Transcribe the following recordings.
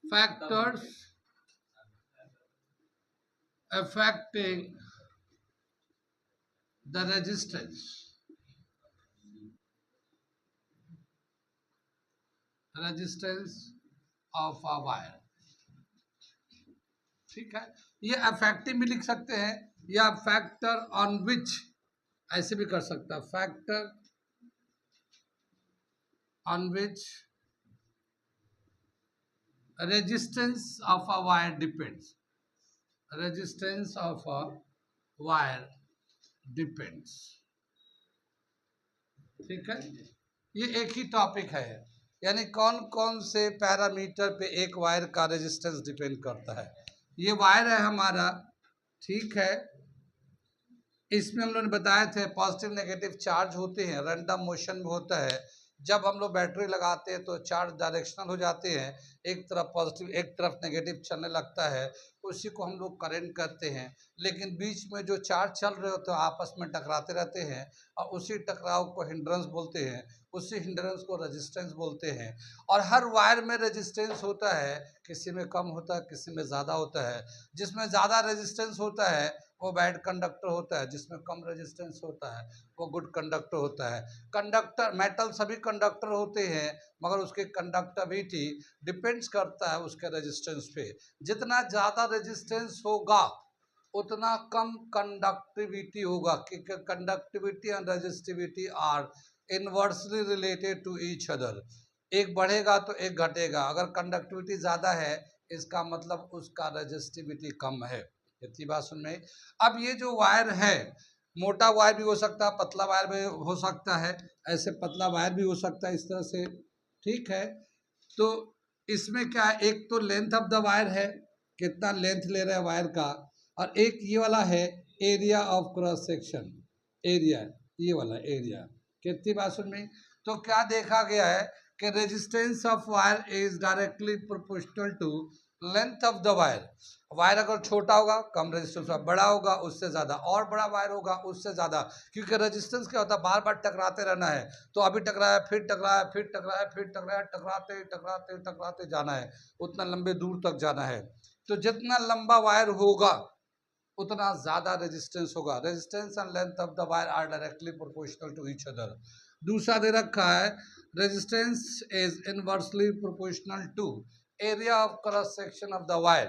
factors affecting the resistance of a wire। ठीक है, ये अफेक्टिव भी लिख सकते हैं या फैक्टर ऑन विच ऐसे भी कर सकता है, factor on which resistance of a wire depends, resistance of a wire depends। ठीक है, ये एक ही टॉपिक है, यानी कौन कौन से पैरामीटर पे एक वायर का रेजिस्टेंस डिपेंड करता है। ये वायर है हमारा, ठीक है, इसमें हम लोगों ने बताए थे पॉजिटिव नेगेटिव चार्ज होते हैं, रैंडम मोशन में होता है। जब हम लोग बैटरी लगाते हैं तो चार्ज डायरेक्शनल हो जाते हैं, एक तरफ पॉजिटिव एक तरफ नेगेटिव चलने लगता है, उसी को हम लोग करंट कहते हैं। लेकिन बीच में जो चार्ज चल रहे होते हैं आपस में टकराते रहते हैं और उसी टकराव को हिंड्रेंस बोलते हैं, उसी हिंड्रेंस को रेजिस्टेंस बोलते हैं। और हर वायर में रेजिस्टेंस होता है, किसी में कम होता है, किसी में ज़्यादा होता है। जिसमें ज़्यादा रेजिस्टेंस होता है वो बैड कंडक्टर होता है, जिसमें कम रेजिस्टेंस होता है वो गुड कंडक्टर होता है। कंडक्टर मेटल सभी कंडक्टर होते हैं, मगर उसकी कंडक्टिविटी डिपेंड्स करता है उसके रेजिस्टेंस पे। जितना ज़्यादा रेजिस्टेंस होगा उतना कम कंडक्टिविटी होगा, क्योंकि conductivity and resistivity are inversely related to each other. एक बढ़ेगा तो एक घटेगा। अगर कंडक्टिविटी ज़्यादा है इसका मतलब उसका रेजिस्टिविटी कम है। इतनी बात सुन में। अब ये जो वायर है, मोटा वायर भी हो सकता है, पतला वायर भी हो सकता है, ऐसे पतला वायर भी हो सकता है इस तरह से। ठीक है, तो इसमें क्या है, एक तो लेंथ ऑफ द वायर है, कितना लेंथ ले रहा है वायर का, और एक ये वाला है area of cross section, area, ये वाला एरिया। कितनी बात सुन में। तो क्या देखा गया है कि resistance of wire is directly proportional to length of the wire. Wire अगर छोटा होगा कम रेजिस्टेंस, बड़ा होगा उससे ज़्यादा, और बड़ा वायर होगा उससे ज़्यादा। क्योंकि रेजिस्टेंस क्या होता है, बार बार टकराते रहना है। तो अभी टकराया फिर टकराया फिर टकराया फिर टकराया, टकराते टकराते टकराते जाना है, उतना लंबे दूर तक जाना है। तो जितना लंबा वायर होगा उतना ज़्यादा रेजिस्टेंस होगा। Resistance and length of the wire are directly proportional to each other. दूसरा दे रखा है resistance is inversely proportional to area of cross section of the wire.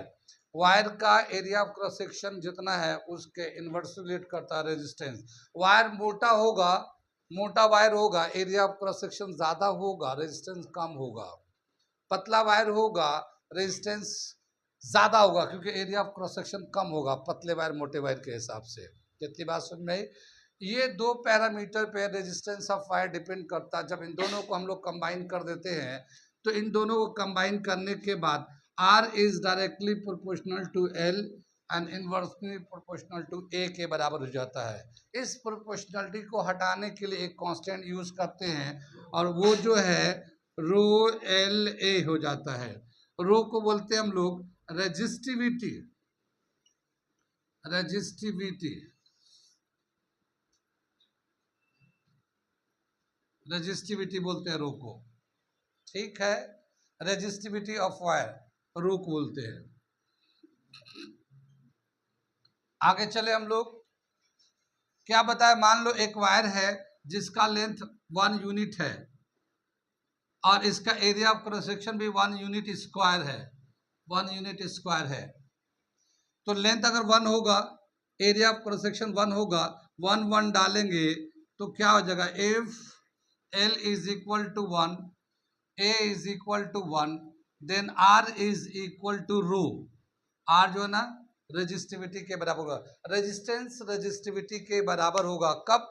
Wire का एरिया ऑफ क्रॉस सेक्शन जितना है उसके इन्वर्स रिलेट करता है रेजिस्टेंस। वायर मोटा होगा, मोटा वायर होगा, एरिया ऑफ क्रॉस सेक्शन ज़्यादा होगा, रेजिस्टेंस कम होगा। पतला वायर होगा, रेजिस्टेंस ज़्यादा होगा, क्योंकि एरिया ऑफ क्रॉस सेक्शन कम होगा पतले वायर मोटे वायर के हिसाब से। कितनी बात समझ में आई। ये दो पैरामीटर पे रेजिस्टेंस ऑफ वायर डिपेंड करता है। जब इन दोनों को हम लोग कंबाइन कर देते हैं तो इन दोनों को कंबाइन करने के बाद R is directly proportional to L and inversely proportional to A के बराबर हो जाता है। इस प्रोपोर्शनलिटी को हटाने के लिए एक कांस्टेंट यूज करते हैं और वो जो है रो एल ए हो जाता है। रो को बोलते हैं हम लोग रेजिस्टिविटी, रेजिस्टिविटी, रेजिस्टिविटी बोलते हैं रो को। ठीक है, रेजिस्टिविटी ऑफ वायर रो को बोलते हैं। आगे चले हम लोग, क्या बताया, मान लो एक वायर है जिसका लेंथ 1 यूनिट है और इसका एरिया ऑफ क्रॉस सेक्शन भी 1 यूनिट स्क्वायर है, 1 यूनिट स्क्वायर है। तो लेंथ अगर 1 होगा, एरिया ऑफ क्रॉस सेक्शन 1 होगा, 1 1 डालेंगे तो क्या हो जाएगा, if L is equal to 1, A is equal to 1, then R is equal to rho. R जो है ना रेजिस्टिविटी के बराबर होगा। रेजिस्टेंस रेजिस्टिविटी के बराबर होगा कब,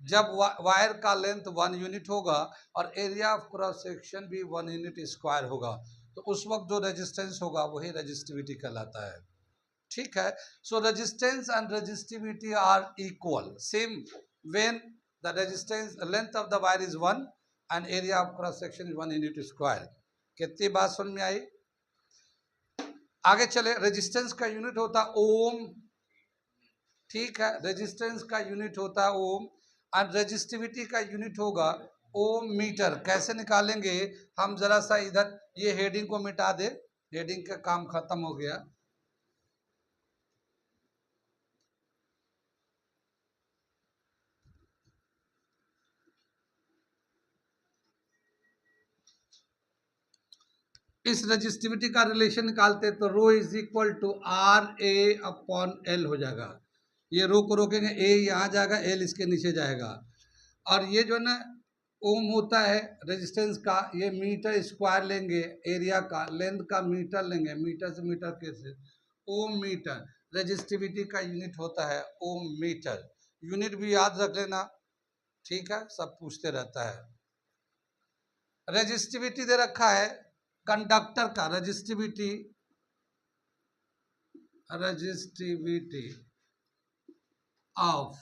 जब वायर का लेंथ 1 यूनिट होगा और एरिया ऑफ क्रॉस सेक्शन भी 1 यूनिट स्क्वायर होगा। तो उस वक्त जो रेजिस्टेंस होगा वही रेजिस्टिविटी कहलाता है। ठीक है, so resistance and resistivity are equal same when the resistance length of the wire is 1 and area of cross section is 1 unit square. कितनी बात समझ में आई। आगे चले, रेजिस्टेंस का यूनिट होता ओम। ठीक है, रेजिस्टेंस का यूनिट होता है ओम एंड रेजिस्टिविटी का यूनिट होगा ओम मीटर कैसे निकालेंगे हम, जरा सा इधर ये हेडिंग को मिटा दे, हेडिंग का काम खत्म हो गया। इस रजिस्टिविटी का रिलेशन निकालते तो rho is equal to R A upon L हो जाएगा। ये रो को रोकेंगे, ए यहाँ जाएगा, एल इसके नीचे जाएगा। और ये जो ना ओम होता है रेजिस्टेंस का, ये मीटर स्क्वायर लेंगे, एरिया का लेंथ का मीटर लेंगे, मीटर से मीटर कैसे, ओम मीटर। रेजिस्टिविटी का यूनिट होता है ओम मीटर, यूनिट भी याद रख लेना, ठीक है, सब पूछते रहता है। रेजिस्टिविटी दे रखा है कंडक्टर का, रेजिस्टिविटी ऑफ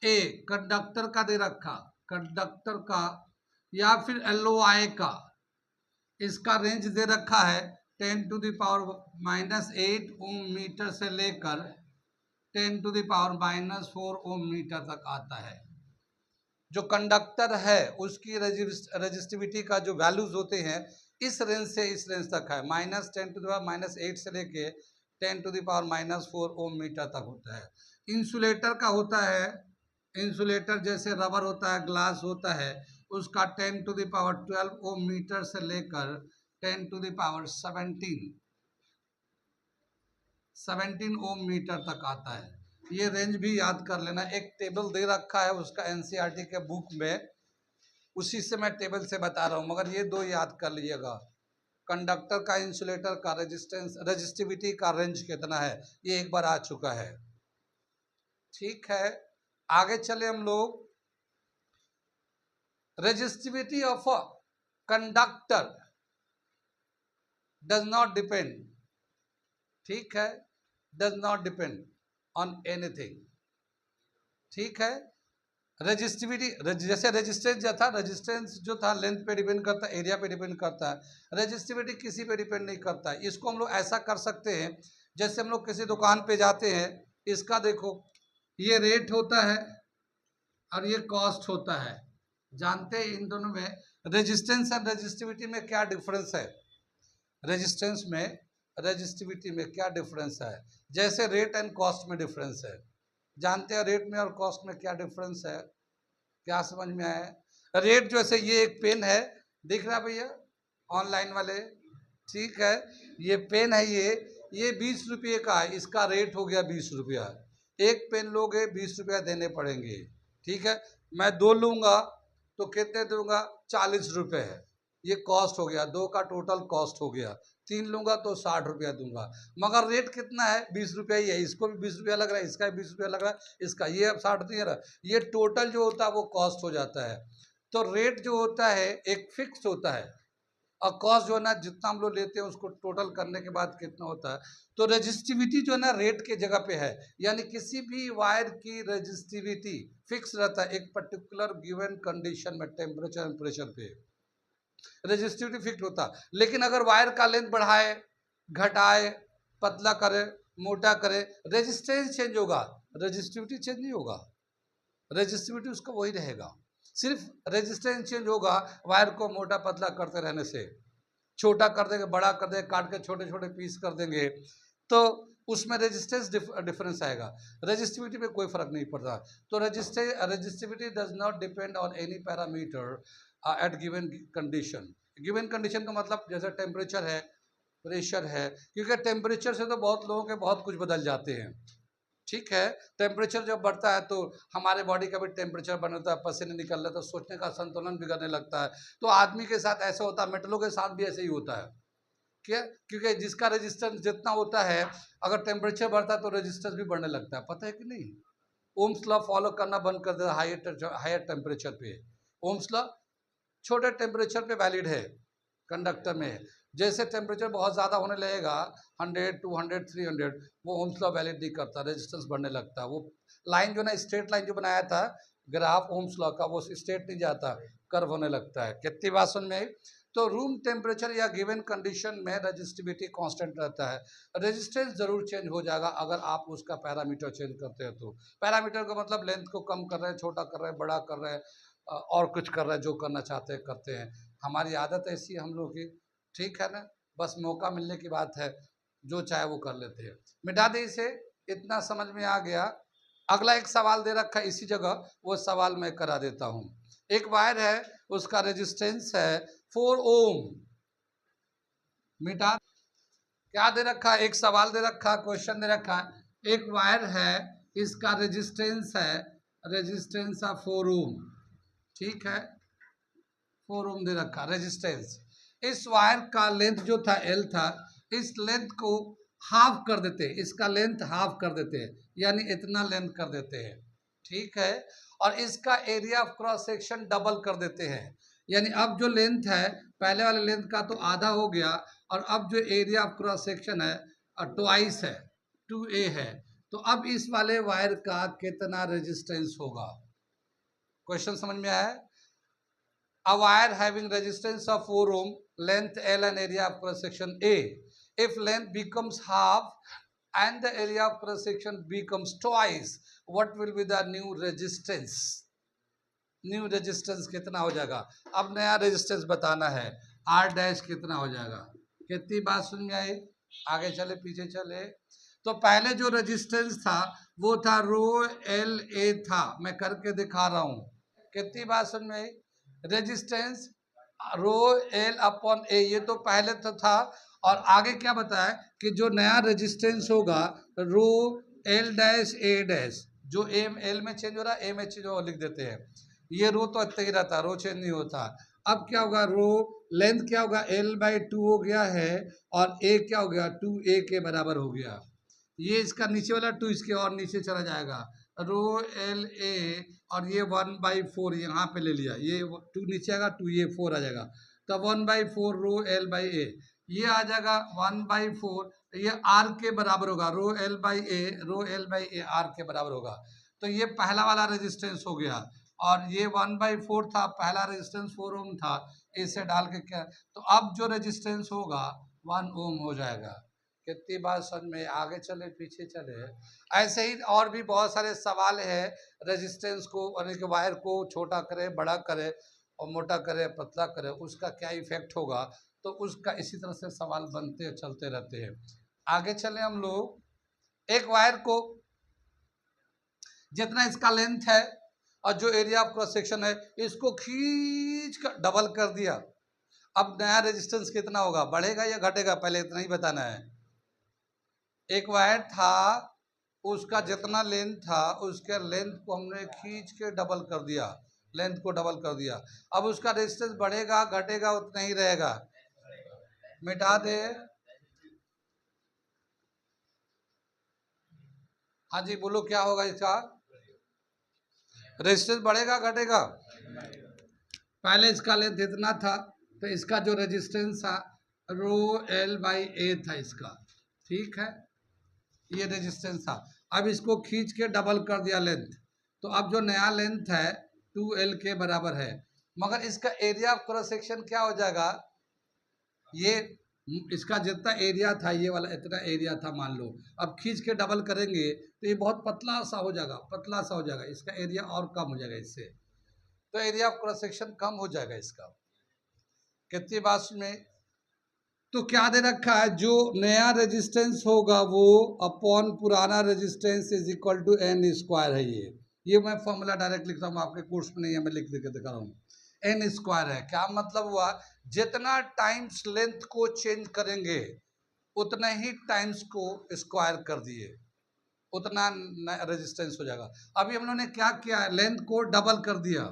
ए, कंडक्टर का दे रखा, कंडक्टर का या फिर एलओआई का, इसका रेंज दे रखा है 10⁻⁻8 ओम मीटर से लेकर 10⁻⁻4 ओम मीटर तक आता है। जो कंडक्टर है उसकी रेजिस्टिविटी का जो वैल्यूज होते हैं इस रेंज से इस रेंज तक है, -10⁻⁻8 से लेके 10⁻⁻4 ओम मीटर तक होता है। इंसुलेटर का होता है, इंसुलेटर जैसे रबर होता है, ग्लास होता है, उसका 10⁻12 ओम मीटर से लेकर 10⁻17 ओम मीटर तक आता है। ये रेंज भी याद कर लेना, एक टेबल दे रखा है उसका एनसीईआरटी के बुक में, उसी से मैं टेबल से बता रहा हूँ, मगर ये दो याद कर लीजिएगा, कंडक्टर का, इंसुलेटर का, रेजिस्टिविटी का रेंज कितना है, ये एक बार आ चुका है। ठीक है, आगे चले हम लोग। Resistivity of a conductor does not depend, ठीक है, does not depend on anything, ठीक है। रेजिस्टिविटी जैसे रेजिस्टेंस जो था, रेजिस्टेंस जो था लेंथ पे डिपेंड करता है, एरिया पे डिपेंड करता है, रेजिस्टिविटी किसी पे डिपेंड नहीं करता है। इसको हम लोग ऐसा कर सकते हैं, जैसे हम लोग किसी दुकान पे जाते हैं, इसका देखो ये रेट होता है और ये कॉस्ट होता है, जानते हैं इन दोनों में रेजिस्टेंस एंड रेजिस्टिविटी में क्या डिफरेंस है, रेजिस्टेंस में रेजिस्टिविटी में क्या डिफरेंस है, जैसे रेट एंड कॉस्ट में डिफरेंस है, जानते हैं रेट में और कॉस्ट में क्या डिफरेंस है, क्या समझ में आया। रेट जैसे ये एक पेन है, दिख रहा भैया ऑनलाइन वाले, ठीक है, ये पेन है, ये 20 रुपये का है, इसका रेट हो गया 20 रुपया, एक पेन लोगे 20 रुपया देने पड़ेंगे, ठीक है। मैं 2 लूँगा तो कितने दूंगा, 40 रुपये है, ये कॉस्ट हो गया, 2 का टोटल कॉस्ट हो गया। 3 लूँगा तो 60 रुपया दूंगा, मगर रेट कितना है, 20 रुपया ही है, इसको भी 20 रुपया लग रहा है, इसका भी 20 रुपया लग रहा है, इसका ये अब 60 नहीं रहा, ये टोटल जो होता है वो कॉस्ट हो जाता है। तो रेट जो होता है एक फिक्स होता है, और कॉस्ट जो है ना जितना हम लोग लेते हैं उसको टोटल करने के बाद कितना होता है। तो रेजिस्टिविटी जो है ना रेट के जगह पे है, यानी किसी भी वायर की रेजिस्टिविटी फिक्स रहता है एक पर्टिकुलर गिवन कंडीशन में, टेम्परेचर एंड प्रेशर पे रेजिस्टिविटी फिक्स होता। लेकिन अगर वायर का लेंथ बढ़ाए, घटाए, पतला करे, मोटा करे, रेजिस्टेंस चेंज होगा, रेजिस्टिविटी चेंज नहीं होगा, रेजिस्टिविटी उसका वही रहेगा, सिर्फ रेजिस्टेंस चेंज होगा वायर को मोटा पतला करते रहने से, छोटा कर देंगे, बड़ा कर देंगे, काट के छोटे छोटे पीस कर देंगे, तो उसमें रेजिस्टेंस डिफरेंस आएगा, रेजिस्टिविटी में कोई फर्क नहीं पड़ता। तो resistivity does not depend on any parameter at given condition. Given condition का मतलब जैसे टेम्परेचर है, प्रेशर है, क्योंकि टेम्परेचर से तो बहुत लोगों के बहुत कुछ बदल जाते हैं, ठीक है। टेम्परेचर जब बढ़ता है तो हमारे बॉडी का भी टेम्परेचर बढ़ता है, पसीने निकल रहा है, तो सोचने का संतुलन बिगड़ने लगता है। तो आदमी के साथ ऐसा होता है, मेटलों के साथ भी ऐसे ही होता है, क्या, क्योंकि जिसका रेजिस्टेंस जितना होता है, अगर टेम्परेचर बढ़ता है तो रेजिस्टेंस भी बढ़ने लगता है, पता है कि नहीं। ओम्स लॉ फॉलो करना बंद कर देता हायर टेम्परेचर पे। ओम्स लॉ छोटे टेम्परेचर पे वैलिड है कंडक्टर में, जैसे टेम्परेचर बहुत ज़्यादा होने लगेगा 100, 200, 300, वो ओम्स लॉ वैलिड नहीं करता, रेजिस्टेंस बढ़ने लगता है। वो लाइन जो ना स्ट्रेट लाइन जो बनाया था ग्राफ ओम्स लॉ का, वो स्ट्रेट नहीं जाता, कर्व होने लगता है। कितनी बात समझ में आई। तो रूम टेम्परेचर या गिवन कंडीशन में रेजिस्टिविटी कांस्टेंट रहता है, रेजिस्टेंस जरूर चेंज हो जाएगा अगर आप उसका पैरामीटर चेंज करते हैं। तो पैरामीटर का मतलब लेंथ को कम कर रहे हैं, छोटा कर रहे हैं, बड़ा कर रहे हैं, और कुछ कर रहे हैं, जो करना चाहते हैं करते हैं। हमारी आदत ऐसी है हम लोग की, ठीक है ना, बस मौका मिलने की बात है, जो चाहे वो कर लेते हैं। मिटा दे इसे, इतना समझ में आ गया। अगला एक सवाल दे रखा है इसी जगह, वो सवाल मैं करा देता हूँ। एक वायर है, उसका रेजिस्टेंस है 4 ओम। मिटा, क्या दे रखा है, एक सवाल दे रखा, क्वेश्चन दे रखा है, एक वायर है, इसका रेजिस्टेंस है, रेजिस्टेंस ऑफ 4 ओम, ठीक है, 4 ओम दे रखा रेजिस्टेंस। इस वायर का लेंथ जो था एल था, इस लेंथ को हाफ कर देते हैं, इसका लेंथ हाफ कर देते हैं, यानी इतना लेंथ कर देते हैं, ठीक है। और इसका area of cross section double कर देते हैं, यानी अब जो लेंथ है पहले वाले लेंथ का तो आधा हो गया, और अब जो एरिया ऑफ क्रॉस सेक्शन है ट्वाइस है, 2a है। तो अब इस वाले वायर का कितना रेजिस्टेंस होगा? क्वेश्चन समझ में आया? A wire having resistance of 4 ohm, length L and area of cross section A. If length becomes half and the area of cross section becomes twice, what will be the new resistance? New resistance कितना हो जाएगा? अब नया resistance बताना है, R dash कितना हो जाएगा? कितनी बात सुन में आई? आगे चले पीछे चले, तो पहले जो रेजिस्टेंस था वो था रो एल ए था, मैं करके दिखा रहा हूँ। कितनी बात सुन में आई? रेजिस्टेंस रो एल अपॉन ए, ये तो पहले तो था, और आगे क्या बताया कि जो नया रेजिस्टेंस होगा रो एल डैश ए डैश, जो एम एल में चेंज हो रहा है, ए में चेंज हो लिख देते हैं, ये रो तो इतना ही रहता, रो चेंज नहीं होता। अब क्या होगा, रो लेंथ क्या होगा, एल बाई 2 हो गया है, और ए क्या हो गया, 2a के बराबर हो गया। ये इसका नीचे वाला 2 इसके और नीचे चला जाएगा, रो एल ए, और ये 1/4 यहाँ पे ले लिया, ये 2 नीचे आएगा, 2a 4 आ जाएगा, तो 1/4 रो एल बाई ए, ये आ जाएगा 1/4, ये आर के बराबर होगा, rho L by A R के बराबर होगा। तो ये पहला वाला रेजिस्टेंस हो गया, और ये 1/4 था, पहला रेजिस्टेंस 4 ओम था, इसे डाल के क्या, तो अब जो रेजिस्टेंस होगा 1 ओम हो जाएगा। कितनी बात समझ में? आगे चले पीछे चले, ऐसे ही और भी बहुत सारे सवाल है, रेजिस्टेंस को यानी कि वायर को छोटा करे, बड़ा करे, और मोटा करे, पतला करे, उसका क्या इफेक्ट होगा, तो उसका इसी तरह से सवाल बनते चलते रहते हैं। आगे चले हम लोग, एक वायर को जितना इसका लेंथ है और जो एरिया ऑफ क्रॉस सेक्शन है, इसको खींच कर डबल कर दिया। अब नया रेजिस्टेंस कितना होगा, बढ़ेगा या घटेगा, पहले इतना ही बताना है। एक वायर था, उसका जितना लेंथ था उसके लेंथ को हमने खींच के डबल कर दिया, लेंथ को डबल कर दिया। अब उसका रेजिस्टेंस बढ़ेगा घटेगा, उतना ही रहेगा। मिटा दे, हाँ जी बोलो, क्या होगा इसका? रेजिस्टेंस बढ़ेगा घटेगा? पहले इसका लेंथ इतना था, तो इसका जो रेजिस्टेंस था रो एल बाई ए था इसका, ठीक है, ये रेजिस्टेंस था। अब इसको खींच के डबल कर दिया लेंथ, तो अब जो नया लेंथ है 2l के बराबर है, मगर इसका एरिया ऑफ क्रॉस सेक्शन क्या हो जाएगा, ये इसका जितना एरिया था ये वाला इतना एरिया था मान लो, अब खींच के डबल करेंगे तो ये बहुत पतला सा हो जाएगा, पतला सा हो जाएगा, इसका एरिया और कम हो जाएगा इससे, तो एरिया ऑफ क्रॉस सेक्शन कम हो जाएगा इसका। कितनी बात में? तो क्या दे रखा है, जो नया रेजिस्टेंस होगा वो अपॉन पुराना resistance is equal to N square है। ये मैं फॉर्मूला डायरेक्ट लिखता हूँ, आपके कोर्स में नहीं है, मैं लिख के दिखा रहा हूँ। एन स्क्वायर है, क्या मतलब हुआ, जितना टाइम्स लेंथ को चेंज करेंगे उतना ही टाइम्स को स्क्वायर कर दिए, उतना रेजिस्टेंस हो जाएगा। अभी हम लोगों ने क्या किया है, लेंथ को डबल कर दिया,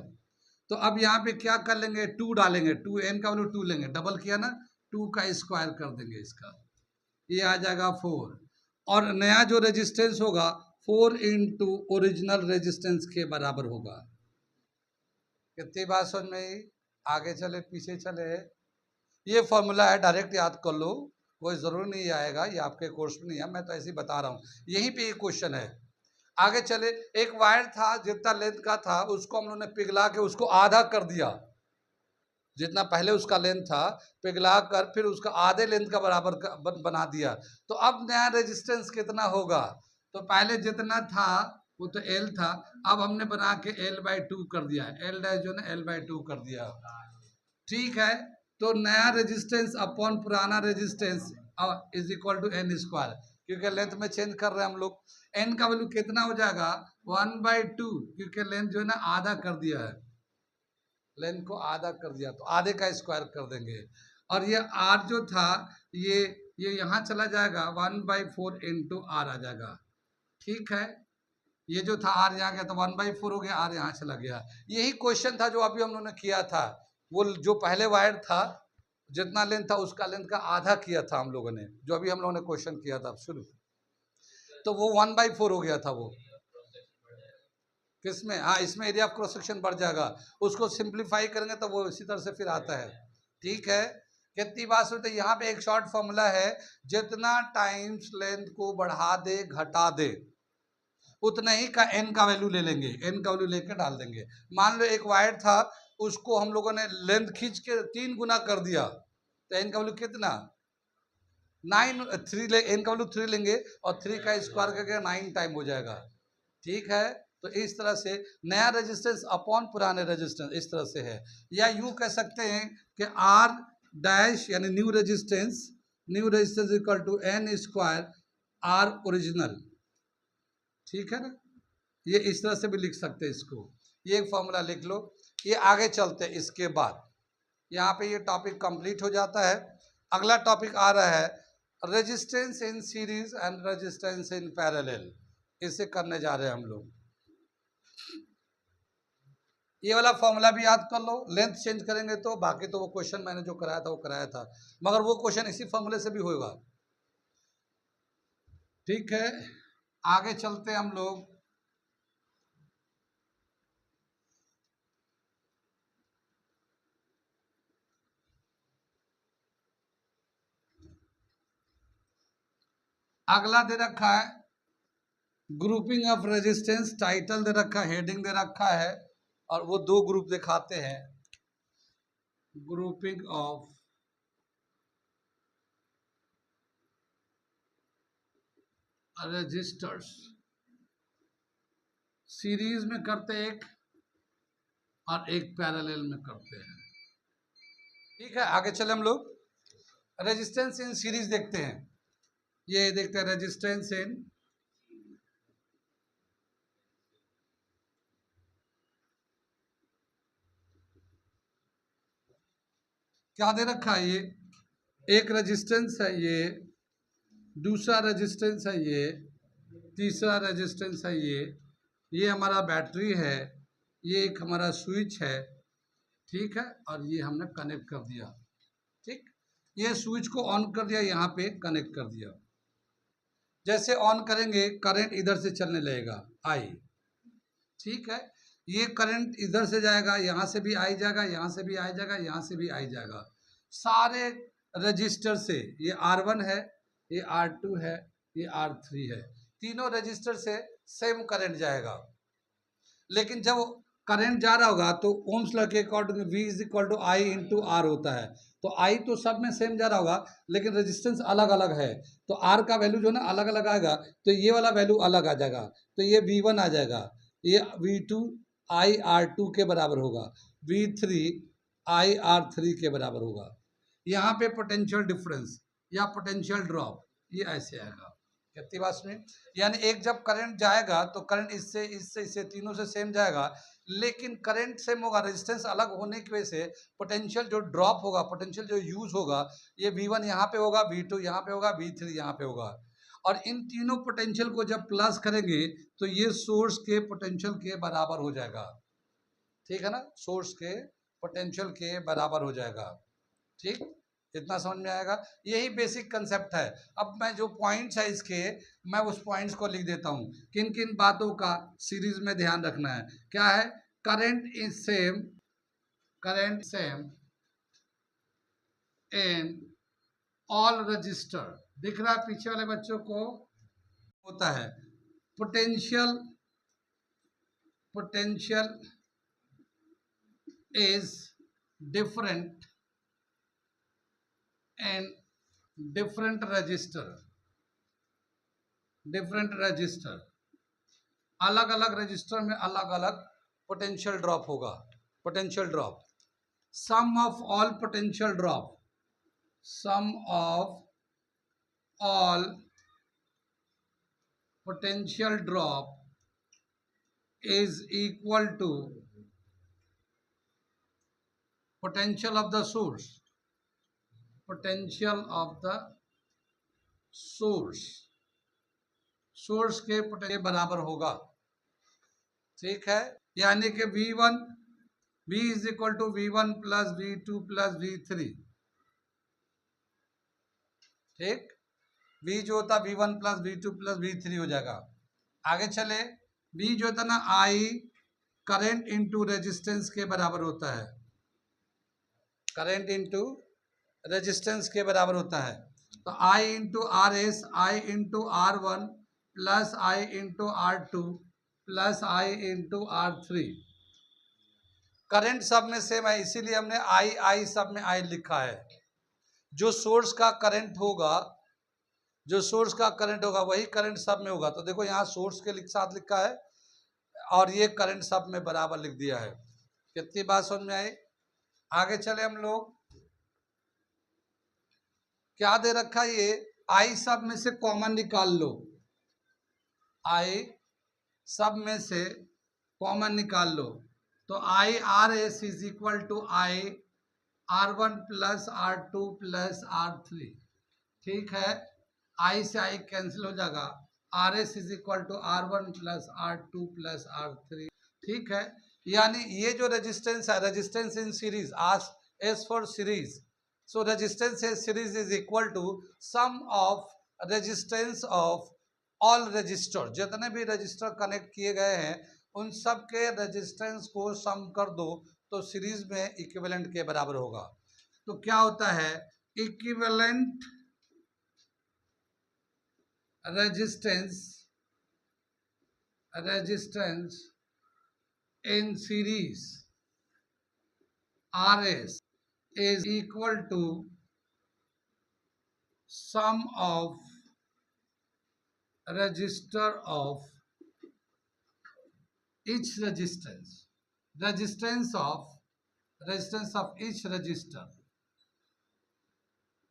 तो अब यहाँ पे क्या कर लेंगे, 2 डालेंगे, 2 एन का वैल्यू 2 लेंगे, डबल किया ना, 2 का स्क्वायर कर देंगे इसका, ये आ जाएगा 4, और नया जो रेजिस्टेंस होगा 4 इंटू ओरिजिनल रेजिस्टेंस के बराबर होगा। कितनी बात समझ में? आगे चले पीछे चले, ये फॉर्मूला है, डायरेक्ट याद कर लो, कोई ज़रूर नहीं आएगा, ये आपके कोर्स में नहीं है, मैं तो ऐसे ही बता रहा हूँ, यहीं पे ये क्वेश्चन है। आगे चले, एक वायर था जितना लेंथ का था, उसको हम लोगों ने पिघला के उसको आधा कर दिया, जितना पहले उसका लेंथ था पिघला कर फिर उसका आधे लेंथ का बराबर बना दिया। तो अब नया रेजिस्टेंस कितना होगा, तो पहले जितना था वो तो एल था, अब हमने बना के L/2 कर दिया, एल डैश जो है L/2 कर दिया। ठीक है, तो नया रेजिस्टेंस अपॉन पुराना resistance is equal to N square, क्योंकि लेंथ में चेंज कर रहे हैं हम लोग। एन का वैल्यू कितना हो जाएगा 1/2, क्योंकि लेंथ जो है ना आधा कर दिया है, लेंथ को आधा कर दिया तो आधे का स्क्वायर कर देंगे। और ये आर जो था ये यहाँ चला जाएगा 1/4 इंटू आर आ जाएगा। ठीक है, ये जो था आर यहाँ गया तो 1/4 हो गया, आर यहाँ चला गया। यही क्वेश्चन था जो अभी हम लोगों ने किया था, वो जो पहले वायर था जितना लेंथ था उसका लेंथ का आधा किया था हम लोगों ने, जो अभी हम लोगों ने क्वेश्चन किया था शुरू, तो वो 1/4 हो गया था वो। किसमें? हाँ, इसमें एरिया ऑफ क्रॉस सेक्शन बढ़ जाएगा, उसको सिंप्लीफाई करेंगे तो वो इसी तरह से फिर आता है। ठीक है, कितनी बात सुनते, यहाँ पे एक शॉर्ट फॉर्मूला है, जितना टाइम्स लेंथ को बढ़ा दे घटा दे उतना ही का एन का वैल्यू ले लेंगे, एन का वैल्यू लेकर डाल देंगे। मान लो एक वायर था, उसको हम लोगों ने लेंथ खींच के 3 गुना कर दिया, तो एन का वैल्यू कितना 9, 3 एन का वैल्यू 3 लेंगे और 3 का स्क्वायर करके 9 टाइम हो जाएगा। ठीक है, तो इस तरह से नया रेजिस्टेंस अपॉन पुराने रेजिस्टेंस इस तरह से है। या यूं कह सकते हैं कि आर डैश यानी new resistance equal to N square R original. ठीक है ना, ये इस तरह से भी लिख सकते हैं इसको, ये एक फॉर्मूला लिख लो। ये आगे चलते हैं, इसके बाद यहाँ पे ये टॉपिक कंप्लीट हो जाता है। अगला टॉपिक आ रहा है resistance in series and resistance in parallel, इसे करने जा रहे हैं हम लोग। ये वाला फॉर्मूला भी याद कर लो, लेंथ चेंज करेंगे तो, बाकी तो वो क्वेश्चन मैंने जो कराया था वो कराया था, मगर वो क्वेश्चन इसी फॉर्मूले से भी होगा। ठीक है, आगे चलते हैं हम लोग। अगला दे रखा है ग्रुपिंग ऑफ रेजिस्टेंस, टाइटल दे रखा है, हेडिंग दे रखा है, और वो 2 ग्रुप दिखाते हैं, ग्रुपिंग ऑफ रजिस्टर्स, सीरीज में करते एक और एक पैरेलल में करते हैं। ठीक है, आगे चले हम लोग रेजिस्टेंस इन सीरीज देखते हैं। ये देखते हैं रेजिस्टेंस इन क्या दे रखा है, ये एक रेजिस्टेंस है, ये दूसरा रेजिस्टेंस है, ये तीसरा रेजिस्टेंस है, ये हमारा बैटरी है, ये एक हमारा स्विच है। ठीक है, और ये हमने कनेक्ट कर दिया। ठीक, ये स्विच को ऑन कर दिया, यहाँ पे कनेक्ट कर दिया। जैसे ऑन करेंगे करंट इधर से चलने लगेगा आई। ठीक है, ये करंट इधर से जाएगा, यहाँ से भी आई जाएगा, यहाँ से भी आई जाएगा, यहाँ से भी आई जाएगा। सारे रजिस्टर से, ये R1 है, ये R2 है, ये R3 है, तीनों रजिस्टर से सेम करंट जाएगा। लेकिन जब करंट जा रहा होगा तो ओम्स लॉ के according V is equal to I into R होता है। तो I तो सब में सेम जा रहा होगा, लेकिन रेजिस्टेंस अलग अलग है, तो R का वैल्यू जो ना अलग अलग आएगा, तो ये वाला वैल्यू अलग आ जाएगा, तो ये V1 आ जाएगा, ये V2 IR2 के बराबर होगा, V3 IR3 के बराबर होगा। यहाँ पे पोटेंशियल डिफरेंस या पोटेंशियल ड्रॉप ये ऐसे आएगा। कितनी बात सुनिए, यानी एक जब करंट जाएगा तो करंट इससे तीनों से सेम जाएगा, लेकिन करंट सेम होगा, रेजिस्टेंस अलग होने की वजह से पोटेंशियल जो ड्रॉप होगा, पोटेंशियल जो यूज होगा, ये V1 यहाँ पे होगा, V2 यहाँ पे होगा, V3 यहाँ पे होगा। और इन तीनों पोटेंशियल को जब प्लस करेंगे तो ये सोर्स के पोटेंशियल के बराबर हो जाएगा। ठीक है ना, सोर्स के पोटेंशियल के बराबर हो जाएगा। ठीक, इतना समझ में आएगा, यही बेसिक कंसेप्ट है। अब मैं जो पॉइंट्स है इसके, मैं उस पॉइंट्स को लिख देता हूँ, किन किन बातों का सीरीज में ध्यान रखना है। क्या है, current is same, current same in all register, दिख रहा है पीछे वाले बच्चों को, होता है potential, potential is different and different register, different register, अलग अलग रजिस्टर में अलग अलग पोटेंशियल ड्रॉप होगा। Potential drop, sum of all potential drop, sum of all potential drop is equal to potential of the source, potential of the source, source के potential बराबर होगा। ठीक है, यानी कि V1 V is equal to V1 plus V2 plus V3। ठीक, V जो होता V1 plus V2 plus V3 हो जाएगा। आगे चले, V जो होता ना I करंट इंटू रेजिस्टेंस के बराबर होता है, करंट इंटू रेजिस्टेंस के बराबर होता है। तो I into R S, I into R1 plus I into R2 plus I into R3। Current सब में सेम है, इसीलिए हमने आई सब में आई लिखा है। जो सोर्स का करंट होगा, जो सोर्स का करंट होगा वही करंट सब में होगा। तो देखो यहाँ सोर्स के साथ लिखा है और ये करंट सब में बराबर लिख दिया है। कितनी बात समझ में आई? आगे चले हम लोग, क्या दे रखा है ये, आई सब में से कॉमन निकाल लो, आई सब में से कॉमन निकाल लो। तो I R S is equal to I R1 plus R2 plus R3। ठीक है, आई से आई कैंसिल हो जाएगा, R S is equal to R1 plus R2 plus R3। ठीक है, यानी ये जो रेजिस्टेंस है, resistance in series, R S for series, so resistance in series is equal to sum of resistance of all resistor. जितने भी register connect किए गए हैं उन सब के रेजिस्टेंस को सम कर दो तो सीरीज में इक्विवेलेंट के बराबर होगा। तो क्या होता है, equivalent resistance, resistance in series RS is equal to sum of register of each resistance, resistance of each register।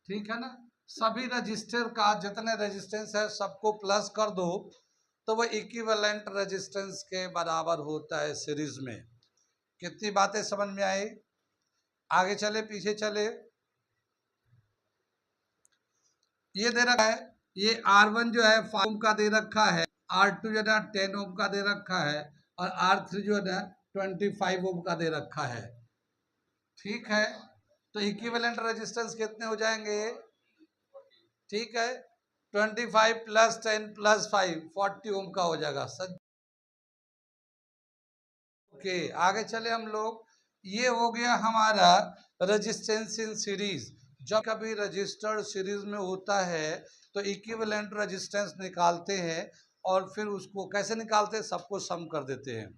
ठीक है ना, सभी रजिस्टर का जितने रेजिस्टेंस है सबको प्लस कर दो तो वो इक्विवेलेंट रेजिस्टेंस के बराबर होता है सीरीज में। कितनी बातें समझ में आई? आगे चले, पीछे चले, ये दे रखा है, ये R1 जो है 5 ओम का दे रखा है, R2 जो है ना 10 ओम का दे रखा है और R3 जो है ना 25 ओम का दे रखा है। ठीक है, तो इक्विवेलेंट रेजिस्टेंस कितने हो जाएंगे? ठीक है, 25 प्लस 10 प्लस 5 40 ओम का हो जाएगा। ओके, आगे चले हम लोग, ये हो गया हमारा रेजिस्टेंस इन सीरीज। जब कभी रजिस्टर सीरीज में होता है तो इक्विवेलेंट रेजिस्टेंस निकालते हैं और फिर उसको कैसे निकालते हैं, सबको सम कर देते हैं।